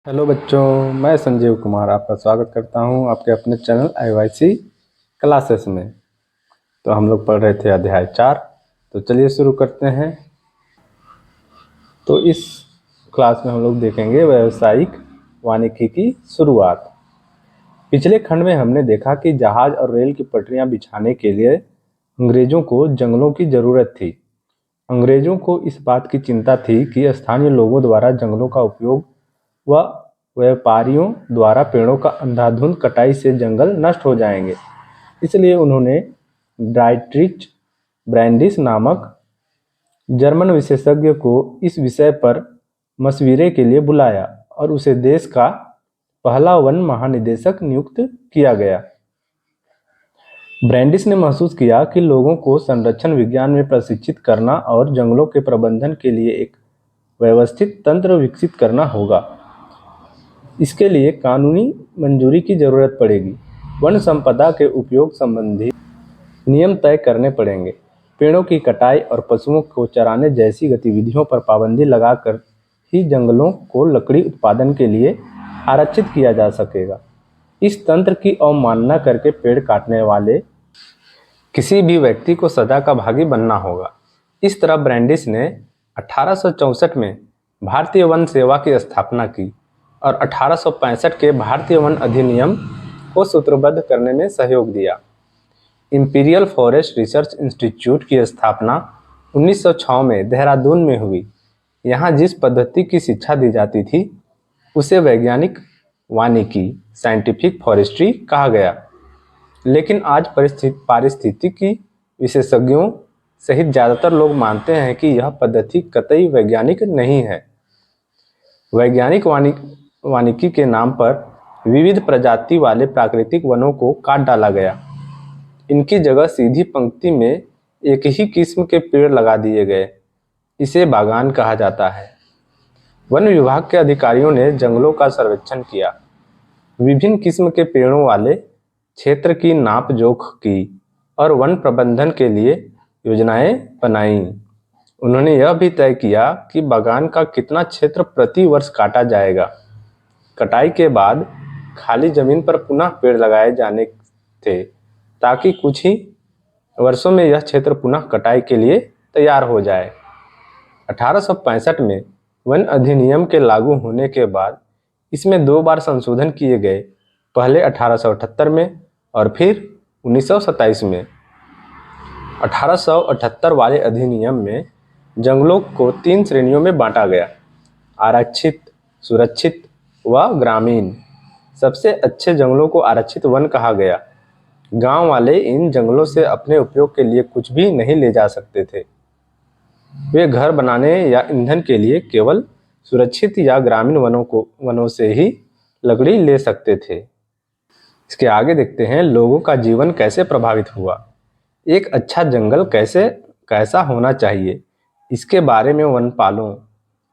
Hello बच्चों, मैं संजीव कुमार आपका स्वागत करता हूं आपके अपने चैनल IYC क्लासेस में। तो हम लोग पढ़ रहे थे अध्याय 4। तो चलिए शुरू करते हैं। तो इस क्लास में हम लोग देखेंगे व्यावसायिक वानिकी की शुरुआत। पिछले खंड में हमने देखा कि जहाज और रेल की पटरियां बिछाने के लिए अंग्रेजों को जंगलों की जरूरत थी। अंग्रेजों को इस बात की चिंता थी कि स्थानीय लोगों द्वारा जंगलों का उपयोग व व्यापारियों द्वारा पेड़ों का अंधाधुंध कटाई से जंगल नष्ट हो जाएंगे। इसलिए उन्होंने डाइट्रिच ब्रैंडिस नामक जर्मन विशेषज्ञ को इस विषय पर मशविरे के लिए बुलाया और उसे देश का पहला वन महानिदेशक नियुक्त किया गया। ब्रैंडिस ने महसूस किया कि लोगों को संरक्षण विज्ञान में प्रशिक्षित करना और जंगलों के प्रबंधन के लिए एक व्यवस्थित तंत्र विकसित करना होगा। इसके लिए कानूनी मंजूरी की जरूरत पड़ेगी। वन संपदा के उपयोग संबंधी नियम तय करने पड़ेंगे। पेड़ों की कटाई और पशुओं को चराने जैसी गतिविधियों पर पाबंदी लगाकर ही जंगलों को लकड़ी उत्पादन के लिए आरक्षित किया जा सकेगा। इस तंत्र की अवमानना करके पेड़ काटने वाले किसी भी व्यक्ति को सजा का भागी बनना होगा। इस तरह ब्रैंडिस ने 1864 में भारतीय वन सेवा की स्थापना की और 1865 के भारतीय वन अधिनियम को सूत्रबद्ध करने में सहयोग दिया। इंपीरियल फॉरेस्ट रिसर्च इंस्टीट्यूट की स्थापना 1906 में देहरादून में हुई। यहाँ जिस पद्धति की शिक्षा दी जाती थी उसे वैज्ञानिक वानिकी साइंटिफिक फॉरेस्ट्री कहा गया। लेकिन आज पारिस्थितिकी विशेषज्ञों सहित ज़्यादातर लोग मानते हैं कि यह पद्धति कतई वैज्ञानिक नहीं है। वैज्ञानिक वानिकी के नाम पर विविध प्रजाति वाले प्राकृतिक वनों को काट डाला गया। इनकी जगह सीधी पंक्ति में एक ही किस्म के पेड़ लगा दिए गए। इसे बागान कहा जाता है। वन विभाग के अधिकारियों ने जंगलों का सर्वेक्षण किया, विभिन्न किस्म के पेड़ों वाले क्षेत्र की नाप जोख की और वन प्रबंधन के लिए योजनाएं बनाईं। उन्होंने यह भी तय किया कि बागान का कितना क्षेत्र प्रति वर्ष काटा जाएगा। कटाई के बाद खाली जमीन पर पुनः पेड़ लगाए जाने थे ताकि कुछ ही वर्षों में यह क्षेत्र पुनः कटाई के लिए तैयार हो जाए। 1865 में वन अधिनियम के लागू होने के बाद इसमें 2 बार संशोधन किए गए, पहले 1878 में और फिर 1927 में। 1878 वाले अधिनियम में जंगलों को 3 श्रेणियों में बांटा गया: आरक्षित, सुरक्षित व ग्रामीण। सबसे अच्छे जंगलों को आरक्षित वन कहा गया। गांव वाले इन जंगलों से अपने उपयोग के लिए कुछ भी नहीं ले जा सकते थे। वे घर बनाने या ईंधन के लिए केवल सुरक्षित या ग्रामीण वनों से ही लकड़ी ले सकते थे। इसके आगे देखते हैं लोगों का जीवन कैसे प्रभावित हुआ। एक अच्छा जंगल कैसा होना चाहिए, इसके बारे में वनपालों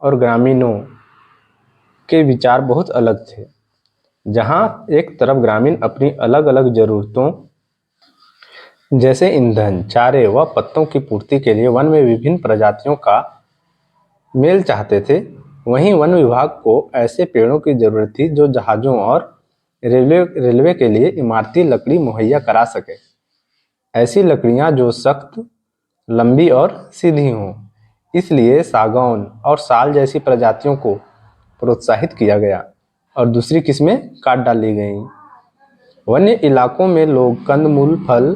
और ग्रामीणों के विचार बहुत अलग थे। जहां एक तरफ ग्रामीण अपनी अलग अलग जरूरतों जैसे ईंधन, चारे व पत्तों की पूर्ति के लिए वन में विभिन्न प्रजातियों का मेल चाहते थे, वहीं वन विभाग को ऐसे पेड़ों की जरूरत थी जो जहाजों और रेलवे के लिए इमारती लकड़ी मुहैया करा सके। ऐसी लकड़ियां जो सख्त, लंबी और सीधी हों। इसलिए सागौन और साल जैसी प्रजातियों को प्रोत्साहित किया गया और दूसरी किस्में काट डाली गईं। वन्य इलाकों में लोग कंदमूल, फल,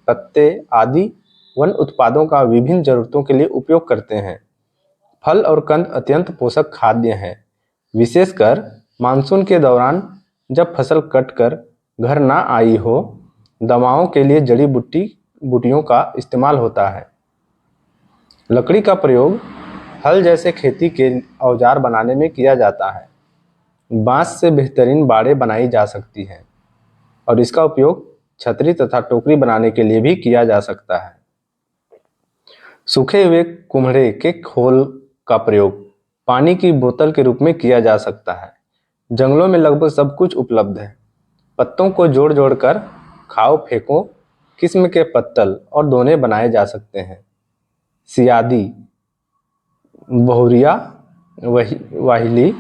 पत्ते आदि वन उत्पादों का विभिन्न जरूरतों के लिए उपयोग करते हैं। फल और कंद अत्यंत पोषक खाद्य हैं। विशेषकर मानसून के दौरान जब फसल कटकर घर ना आई हो, दवाओं के लिए जड़ी बूटियों का इस्तेमाल होता है। लकड़ी का प्रयोग हल जैसे खेती के औजार बनाने में किया जाता है। बांस से बेहतरीन बाड़ें बनाई जा सकती हैं और इसका उपयोग छतरी तथा टोकरी बनाने के लिए भी किया जा सकता है। सूखे हुए कुम्हड़े के खोल का प्रयोग पानी की बोतल के रूप में किया जा सकता है। जंगलों में लगभग सब कुछ उपलब्ध है। पत्तों को जोड़ जोड़कर खाओ फेंको किस्म के पत्तल और दोने बनाए जा सकते हैं। सियादी, बहुरिया, वाहिली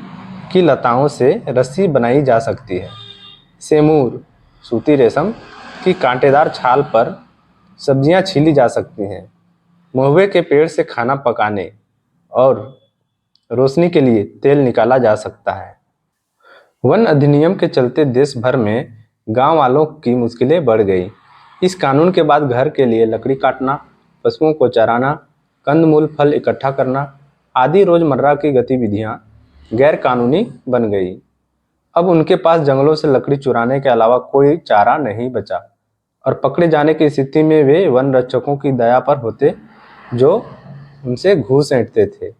की लताओं से रस्सी बनाई जा सकती है। सेमूर सूती रेशम की कांटेदार छाल पर सब्जियां छीली जा सकती हैं। महुए के पेड़ से खाना पकाने और रोशनी के लिए तेल निकाला जा सकता है। वन अधिनियम के चलते देश भर में गांव वालों की मुश्किलें बढ़ गई। इस कानून के बाद घर के लिए लकड़ी काटना, पशुओं को चराना, कंदमूल फल इकट्ठा करना आदि रोजमर्रा की गतिविधियां गैर कानूनी बन गई। अब उनके पास जंगलों से लकड़ी चुराने के अलावा कोई चारा नहीं बचा और पकड़े जाने की स्थिति में वे वन रक्षकों की दया पर होते जो उनसे घूस ऐंठते थे।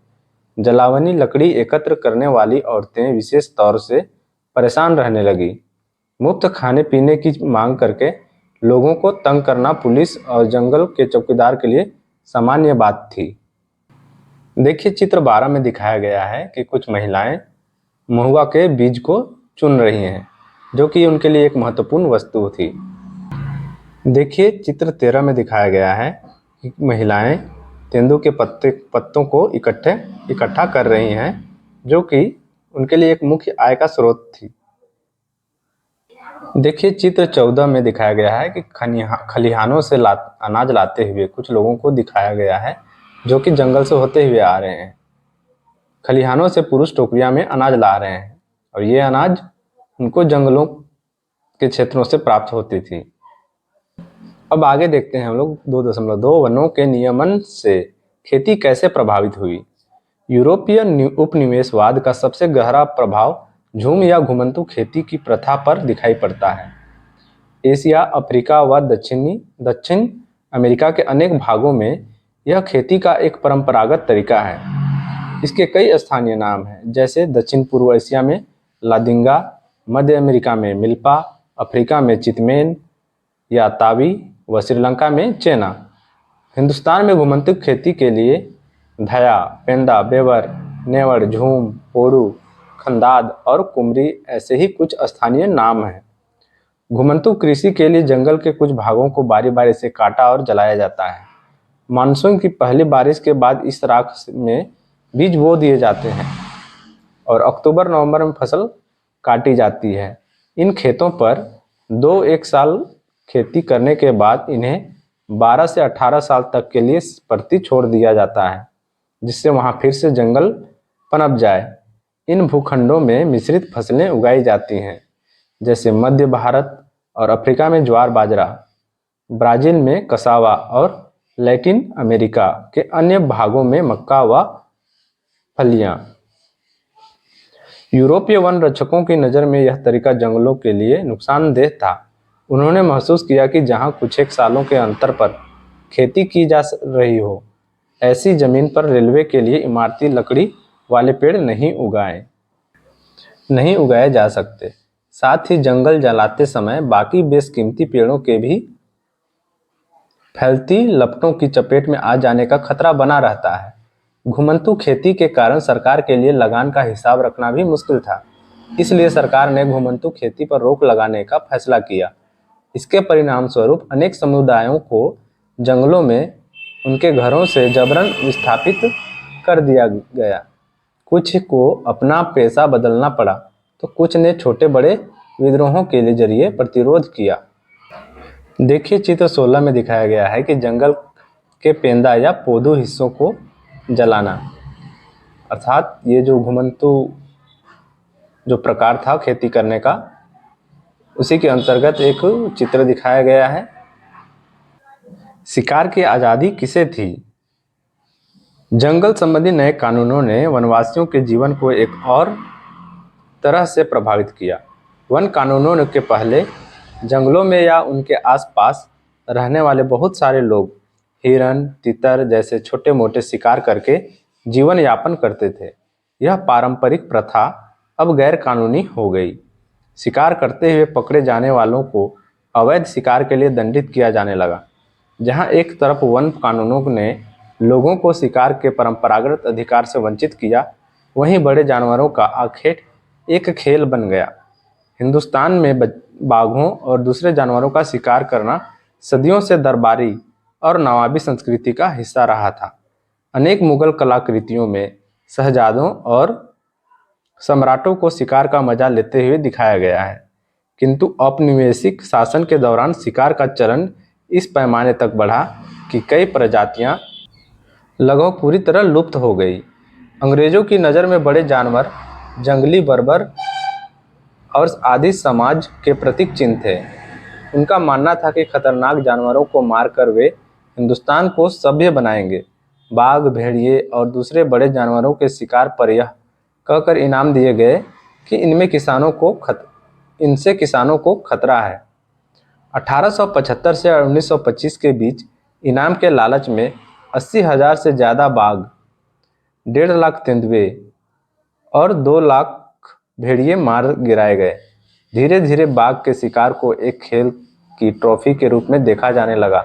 जलावनी लकड़ी एकत्र करने वाली औरतें विशेष तौर से परेशान रहने लगी। मुफ्त खाने पीने की मांग करके लोगों को तंग करना पुलिस और जंगल के चौकीदार के लिए सामान्य बात थी। देखिए चित्र 12 में दिखाया गया है कि कुछ महिलाएं महुआ के बीज को चुन रही हैं, जो कि उनके लिए एक महत्वपूर्ण वस्तु थी। देखिए चित्र 13 में दिखाया गया है कि महिलाएं तेंदू के पत्तों को इकट्ठा कर रही हैं, जो कि उनके लिए एक मुख्य आय का स्रोत थी। देखिए चित्र 14 में दिखाया गया है कि खलिहानों से अनाज लाते हुए कुछ लोगों को दिखाया गया है, जो कि जंगल से होते हुए आ रहे हैं। खलिहानों से पुरुष टोकरियां में अनाज ला रहे हैं और ये अनाज उनको जंगलों के क्षेत्रों से प्राप्त होती थी। अब आगे देखते हैं हम लोग 2.2 वनों के नियमन से खेती कैसे प्रभावित हुई। यूरोपीय उपनिवेशवाद का सबसे गहरा प्रभाव झूम या घुमंतू खेती की प्रथा पर दिखाई पड़ता है। एशिया, अफ्रीका व दक्षिण अमेरिका के अनेक भागों में यह खेती का एक परंपरागत तरीका है। इसके कई स्थानीय नाम हैं, जैसे दक्षिण पूर्व एशिया में लादिंगा, मध्य अमेरिका में मिल्पा, अफ्रीका में चितमेन या तावी व श्रीलंका में चेना। हिंदुस्तान में घुमंतू खेती के लिए धया, पेंदा, बेवर, नेवड़, झूम, पोड़ू, खंदाद और कुमरी ऐसे ही कुछ स्थानीय नाम हैं। घुमंतू कृषि के लिए जंगल के कुछ भागों को बारी बारी से काटा और जलाया जाता है। मानसून की पहली बारिश के बाद इस राख में बीज बो दिए जाते हैं और अक्टूबर-नवंबर में फसल काटी जाती है। इन खेतों पर एक साल खेती करने के बाद इन्हें 12 से 18 साल तक के लिए परती छोड़ दिया जाता है, जिससे वहां फिर से जंगल पनप जाए। इन भूखंडों में मिश्रित फसलें उगाई जाती हैं, जैसे मध्य भारत और अफ्रीका में ज्वार बाजरा, ब्राजील में कसावा और लैटिन अमेरिका के अन्य भागों में मक्का व फलियां। यूरोपीय वन रक्षकों की नज़र में यह तरीका जंगलों के लिए नुकसानदेह था। उन्होंने महसूस किया कि जहां कुछ एक सालों के अंतर पर खेती की जा रही हो, ऐसी जमीन पर रेलवे के लिए इमारती लकड़ी वाले पेड़ नहीं उगाए जा सकते। साथ ही जंगल जलाते समय बाकी बेशकीमती पेड़ों के भी फैलती लपटों की चपेट में आ जाने का खतरा बना रहता है। घुमंतू खेती के कारण सरकार के लिए लगान का हिसाब रखना भी मुश्किल था, इसलिए सरकार ने घुमंतू खेती पर रोक लगाने का फैसला किया। इसके परिणाम स्वरूप अनेक समुदायों को जंगलों में उनके घरों से जबरन विस्थापित कर दिया गया। कुछ को अपना पेशा बदलना पड़ा, तो कुछ ने छोटे बड़े विद्रोहों के जरिए प्रतिरोध किया। देखिए चित्र 16 में दिखाया गया है कि जंगल के पेंदा या पौधों हिस्सों को जलाना, अर्थात ये जो घुमंतू जो प्रकार था खेती करने का, उसी के अंतर्गत एक चित्र दिखाया गया है। शिकार की आज़ादी किसे थी? जंगल संबंधी नए कानूनों ने वनवासियों के जीवन को एक और तरह से प्रभावित किया। वन कानूनों के पहले जंगलों में या उनके आसपास रहने वाले बहुत सारे लोग हिरन, तितर जैसे छोटे मोटे शिकार करके जीवन यापन करते थे। यह पारंपरिक प्रथा अब गैर कानूनी हो गई। शिकार करते हुए पकड़े जाने वालों को अवैध शिकार के लिए दंडित किया जाने लगा। जहां एक तरफ वन कानूनों ने लोगों को शिकार के परंपरागत अधिकार से वंचित किया, वहीं बड़े जानवरों का आखेट एक खेल बन गया। हिंदुस्तान में बाघों और दूसरे जानवरों का शिकार करना सदियों से दरबारी और नवाबी संस्कृति का हिस्सा रहा था। अनेक मुगल कलाकृतियों में शहजादों और सम्राटों को शिकार का मजा लेते हुए दिखाया गया है, किंतु औपनिवेशिक शासन के दौरान शिकार का चलन इस पैमाने तक बढ़ा कि कई प्रजातियां लगभग पूरी तरह लुप्त हो गई। अंग्रेजों की नज़र में बड़े जानवर जंगली बर्बर और आदि समाज के प्रतीक चिन्ह थे। उनका मानना था कि खतरनाक जानवरों को मारकर वे हिंदुस्तान को सभ्य बनाएंगे। बाघ, भेड़िए और दूसरे बड़े जानवरों के शिकार पर यह कहकर इनाम दिए गए कि इनसे किसानों को खतरा है। 1875 से 1925 के बीच इनाम के लालच में 80,000 से ज़्यादा बाघ, 1.5 लाख तेंदुए और 2 लाख भेड़िए मार गिराए गए। धीरे धीरे बाघ के शिकार को एक खेल की ट्रॉफी के रूप में देखा जाने लगा।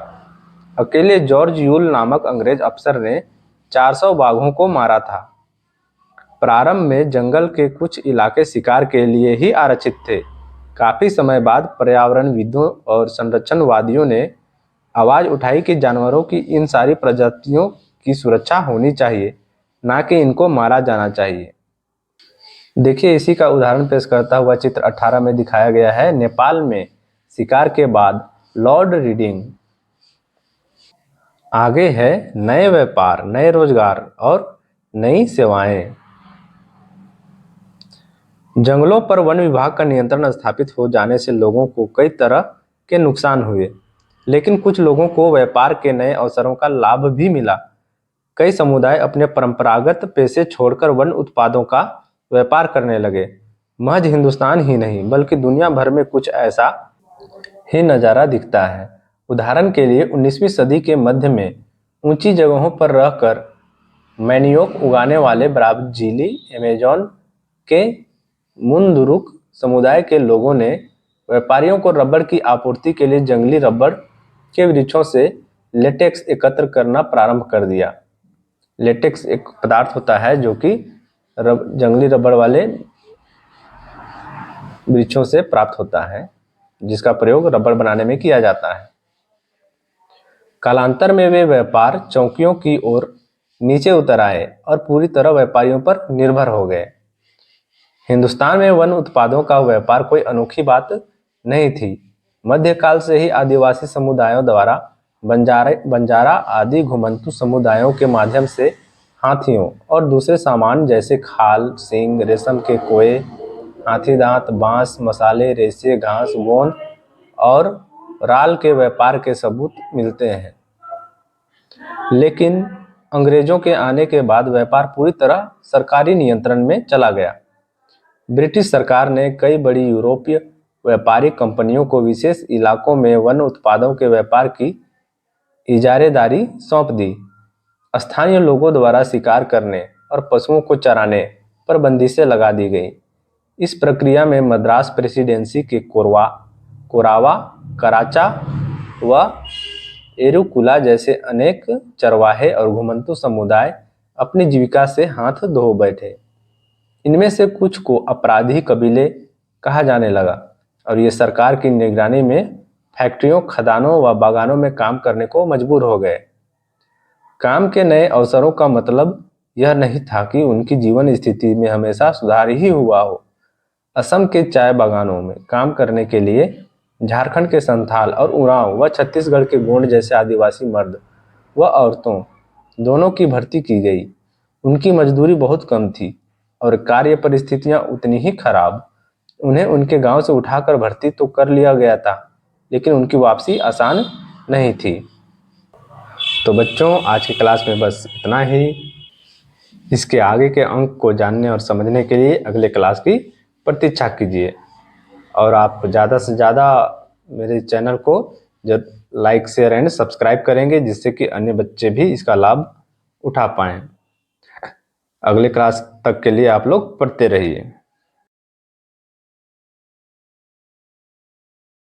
अकेले जॉर्ज यूल नामक अंग्रेज अफसर ने 400 बाघों को मारा था। प्रारंभ में जंगल के कुछ इलाके शिकार के लिए ही आरक्षित थे। काफी समय बाद पर्यावरणविदों और संरक्षणवादियों ने आवाज उठाई कि जानवरों की इन सारी प्रजातियों की सुरक्षा होनी चाहिए, ना कि इनको मारा जाना चाहिए। देखिए, इसी का उदाहरण पेश करता हुआ चित्र 18 में दिखाया गया है। नेपाल में शिकार के बाद लॉर्ड रीडिंग। आगे है नए व्यापार, नए रोजगार और नई सेवाएं। जंगलों पर वन विभाग का नियंत्रण स्थापित हो जाने से लोगों को कई तरह के नुकसान हुए, लेकिन कुछ लोगों को व्यापार के नए अवसरों का लाभ भी मिला। कई समुदाय अपने परंपरागत पेशे छोड़कर वन उत्पादों का व्यापार करने लगे। महज हिंदुस्तान ही नहीं बल्कि दुनिया भर में कुछ ऐसा ही नज़ारा दिखता है। उदाहरण के लिए 19वीं सदी के मध्य में ऊंची जगहों पर रहकर मैनियोक उगाने वाले ब्राज़ीली अमेज़न के मुंदुरुक समुदाय के लोगों ने व्यापारियों को रबड़ की आपूर्ति के लिए जंगली रबड़ के वृक्षों से लेटेक्स एकत्र करना प्रारंभ कर दिया। लेटेक्स एक पदार्थ होता है जो कि जंगली रबड़ वाले वृक्षों से प्राप्त होता है, जिसका प्रयोग रबड़ बनाने में किया जाता है। कालांतर में वे व्यापार चौकियों की ओर नीचे उतर आए और पूरी तरह व्यापारियों पर निर्भर हो गए। हिंदुस्तान में वन उत्पादों का व्यापार कोई अनोखी बात नहीं थी। मध्यकाल से ही आदिवासी समुदायों द्वारा बंजारा आदि घुमंतू समुदायों के माध्यम से हाथियों और दूसरे सामान जैसे खाल, सींग, रेशम के कोए, हाथी दांत, बांस, मसाले, रेशे, घास, गोंद और राल के व्यापार के सबूत मिलते हैं। लेकिन अंग्रेजों के आने के बाद व्यापार पूरी तरह सरकारी नियंत्रण में चला गया। ब्रिटिश सरकार ने कई बड़ी यूरोपीय व्यापारिक कंपनियों को विशेष इलाकों में वन उत्पादों के व्यापार की इजारेदारी सौंप दी। स्थानीय लोगों द्वारा शिकार करने और पशुओं को चराने पर बंदिशें लगा दी गई। इस प्रक्रिया में मद्रास प्रेसिडेंसी के कोरावा, कराचा व एरुकुला जैसे अनेक चरवाहे और घुमंतू समुदाय अपनी जीविका से हाथ धो बैठे। इनमें से कुछ को अपराधी कबीले कहा जाने लगा और ये सरकार की निगरानी में फैक्ट्रियों, खदानों व बागानों में काम करने को मजबूर हो गए। काम के नए अवसरों का मतलब यह नहीं था कि उनकी जीवन स्थिति में हमेशा सुधार ही हुआ हो। असम के चाय बागानों में काम करने के लिए झारखंड के संथाल और उरांव व छत्तीसगढ़ के गोंड जैसे आदिवासी मर्द व औरतों दोनों की भर्ती की गई। उनकी मजदूरी बहुत कम थी और कार्य परिस्थितियां उतनी ही खराब। उन्हें उनके गांव से उठाकर भर्ती तो कर लिया गया था, लेकिन उनकी वापसी आसान नहीं थी। तो बच्चों, आज की क्लास में बस इतना ही। इसके आगे के अंक को जानने और समझने के लिए अगले क्लास की प्रतीक्षा कीजिए और आप ज़्यादा से ज़्यादा मेरे चैनल को लाइक, शेयर एंड सब्सक्राइब करेंगे, जिससे कि अन्य बच्चे भी इसका लाभ उठा पाएँ। अगले क्लास तक के लिए आप लोग पढ़ते रहिए।